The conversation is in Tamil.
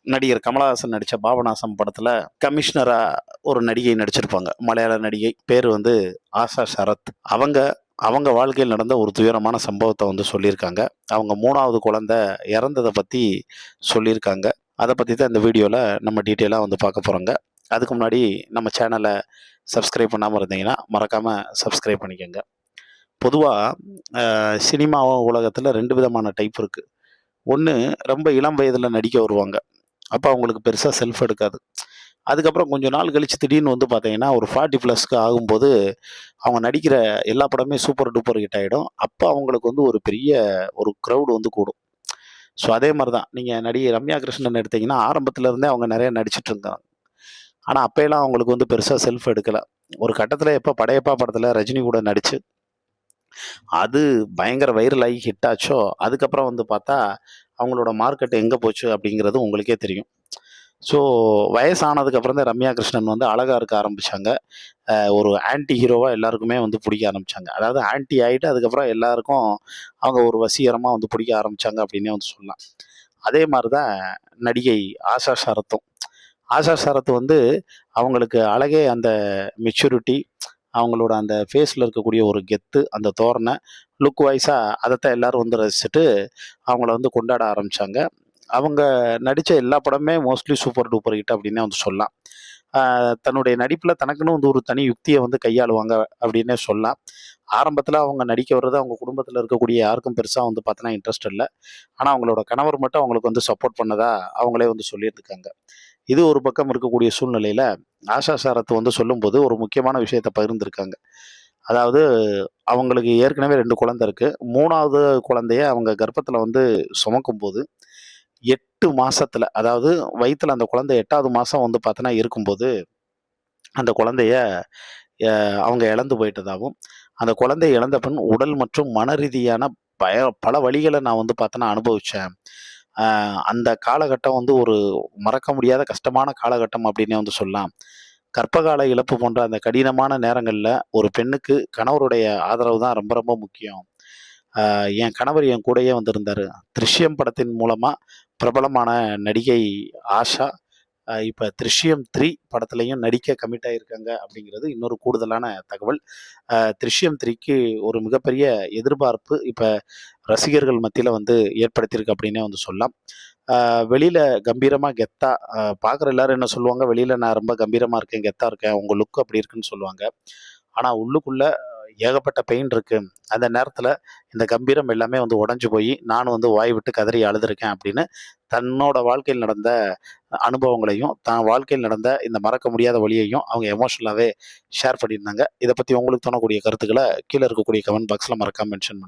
நடிகர் கமலஹாசன் நடித்த பாபநாசம் படத்தில் கமிஷனராக ஒரு நடிகை நடிச்சிருப்பாங்க. மலையாள நடிகை. பேர் வந்து ஆஷா சரத். அவங்க அவங்க வாழ்க்கையில் நடந்த ஒரு துயரமான சம்பவத்தை வந்து சொல்லியிருக்காங்க. அவங்க 3வது குழந்தை இறந்ததை பற்றி சொல்லியிருக்காங்க. அதை பற்றி தான் இந்த வீடியோவில் நம்ம டீட்டெயிலாக வந்து பார்க்க போகிறோங்க. அதுக்கு முன்னாடி நம்ம சேனலை சப்ஸ்கிரைப் பண்ணாமல் இருந்தீங்கன்னா மறக்காமல் சப்ஸ்கிரைப் பண்ணிக்கோங்க. பொதுவாக சினிமா உலகத்தில் 2 விதமான டைப் இருக்குது. ஒன்று, ரொம்ப இளம் வயதில் நடிக்க வருவாங்க. அப்போ அவங்களுக்கு பெருசாக செல்ஃப் எடுக்காது. அதுக்கப்புறம் கொஞ்ச நாள் கழித்து திடீர்னு வந்து பார்த்தீங்கன்னா, ஒரு 40+ ஆகும்போது அவங்க நடிக்கிற எல்லா படமே சூப்பர் டூப்பர் ஹிட் ஆகிடும். அப்போ அவங்களுக்கு வந்து ஒரு பெரிய ஒரு க்ரௌடு வந்து கூடும். ஸோ அதே மாதிரி தான் நீங்கள் நடிகை ரம்யா கிருஷ்ணன் எடுத்தீங்கன்னா, ஆரம்பத்துல இருந்தே அவங்க நிறைய நடிச்சிட்டு இருந்தாங்க. ஆனால் அப்போயெல்லாம் அவங்களுக்கு வந்து பெருசாக செல்ஃப் எடுக்கலை. ஒரு கட்டத்தில் எப்போ படையப்பா படத்தில் ரஜினி கூட நடித்து அது பயங்கர வைரல் ஆகி ஹிட் ஆச்சோ, அதுக்கப்புறம் வந்து பார்த்தா அவங்களோட மார்க்கெட் எங்கே போச்சு அப்படிங்கிறது உங்களுக்கே தெரியும். ஸோ வயசானதுக்கப்புறம் தான் ரம்யா கிருஷ்ணன் வந்து அழகா இருக்க ஆரம்பிச்சாங்க. ஒரு ஆன்டி ஹீரோவா எல்லாருக்குமே வந்து பிடிக்க ஆரம்பிச்சாங்க. அதாவது ஆன்டி ஆயிட்டு அதுக்கப்புறம் எல்லாருக்கும் அவங்க ஒரு வசீகரமா வந்து பிடிக்க ஆரம்பிச்சாங்க அப்படின்னே வந்து சொல்லலாம். அதே மாரி தான் நடிகை ஆஷா சரத்தும். ஆஷா சரத் வந்து அவங்களுக்கு அழகே அந்த மெச்சூரிட்டி, அவங்களோட அந்த ஃபேஸில் இருக்கக்கூடிய ஒரு கெத்து, அந்த தோரணை, லுக் வைஸா அதைத்தான் எல்லாரும் வந்து ரசிச்சுட்டு அவங்கள வந்து கொண்டாட ஆரம்பிச்சாங்க. அவங்க நடித்த எல்லா படமுமே மோஸ்ட்லி சூப்பர் டூப்பர் ஹிட் அப்படின்னே வந்து சொல்லலாம். தன்னுடைய நடிப்பில் தனக்குன்னு வந்து ஒரு தனி யுக்தியை வந்து கையாளுவாங்க அப்படின்னே சொல்லலாம். ஆரம்பத்தில் அவங்க நடிக்க வர்றது அவங்க குடும்பத்தில் இருக்கக்கூடிய யாருக்கும் பெருசாக வந்து பார்த்தோன்னா இன்ட்ரெஸ்ட் இல்லை. ஆனால் அவங்களோட கணவர் மட்டும் அவங்களுக்கு வந்து சப்போர்ட் பண்ணதா அவங்களே வந்து சொல்லியிருக்காங்க. இது ஒரு பக்கம் இருக்கக்கூடிய சூழ்நிலையில் ஆஷா சரத் வந்து சொல்லும்போது ஒரு முக்கியமான விஷயத்தை பகிர்ந்திருக்காங்க. அதாவது அவங்களுக்கு ஏற்கனவே 2 குழந்தை இருக்கு. 3வது குழந்தைய அவங்க கர்ப்பத்தில் வந்து சுமக்கும்போது 8 மாசத்துல, அதாவது வயித்துல அந்த குழந்தை 8வது மாசம் வந்து பார்த்தோன்னா இருக்கும்போது, அந்த குழந்தைய அவங்க இழந்து போயிட்டதாவும், அந்த குழந்தைய இழந்த பின் உடல் மற்றும் மன ரீதியான பல வலிகள நான் வந்து பார்த்தோன்னா அனுபவிச்சேன். அ அந்த காலகட்டம் வந்து ஒரு மறக்க முடியாத கஷ்டமான காலகட்டம் அப்டின்னே வந்து சொல்லலாம். கர்ப்பகால இழப்பு போன்ற அந்த கடினமான நேரங்கள்ல ஒரு பெண்ணுக்கு கணவருடைய ஆதரவு தான் ரொம்ப ரொம்ப முக்கியம். என் கணவர் என் கூடயே வந்திருந்தாரு. "திருஷ்யம்" படத்தின் மூலமா பிரபலமான நடிகை ஆஷா, இப்ப "திருஷ்யம் 3" படத்துலயும் நடிக்க கமிட் ஆயிருக்காங்க அப்படிங்கிறது இன்னொரு கூடுதலான தகவல். "திருஷ்யம் 3க்கு" ஒரு மிகப்பெரிய எதிர்பார்ப்பு இப்ப ரசிகர்கள் மத்தியில வந்து ஏற்படுத்தியிருக்கு அப்படின்னே வந்து சொல்லலாம். வெளியில கம்பீரமா, கெத்தா பார்க்குற எல்லாரும் என்ன சொல்லுவாங்க, வெளியில நான் ரொம்ப கம்பீரமா இருக்கேன், கெத்தா இருக்கேன், உங்க லுக் அப்படி இருக்குன்னு சொல்லுவாங்க. ஆனா உள்ளுக்குள்ள ஏகப்பட்ட பெயின் இருக்கு. அந்த நேரத்துல இந்த கம்பீரம் எல்லாமே வந்து உடைஞ்சு போயி, நானும் வந்து வாய் விட்டு கதறி அழுதுருக்கேன் அப்படின்னு தன்னோட வாழ்க்கையில் நடந்த அனுபவங்களையும், தான் வாழ்க்கையில் நடந்த இந்த மறக்க முடியாத வலியையும் அவங்க எமோஷனலாவே ஷேர் பண்ணியிருந்தாங்க. இத பத்தி உங்களுக்கு தோணக்கூடிய கருத்துக்கள கீழ இருக்கக்கூடிய கமெண்ட் பாக்ஸ்ல மறக்காம மென்ஷன் பண்ணுங்க.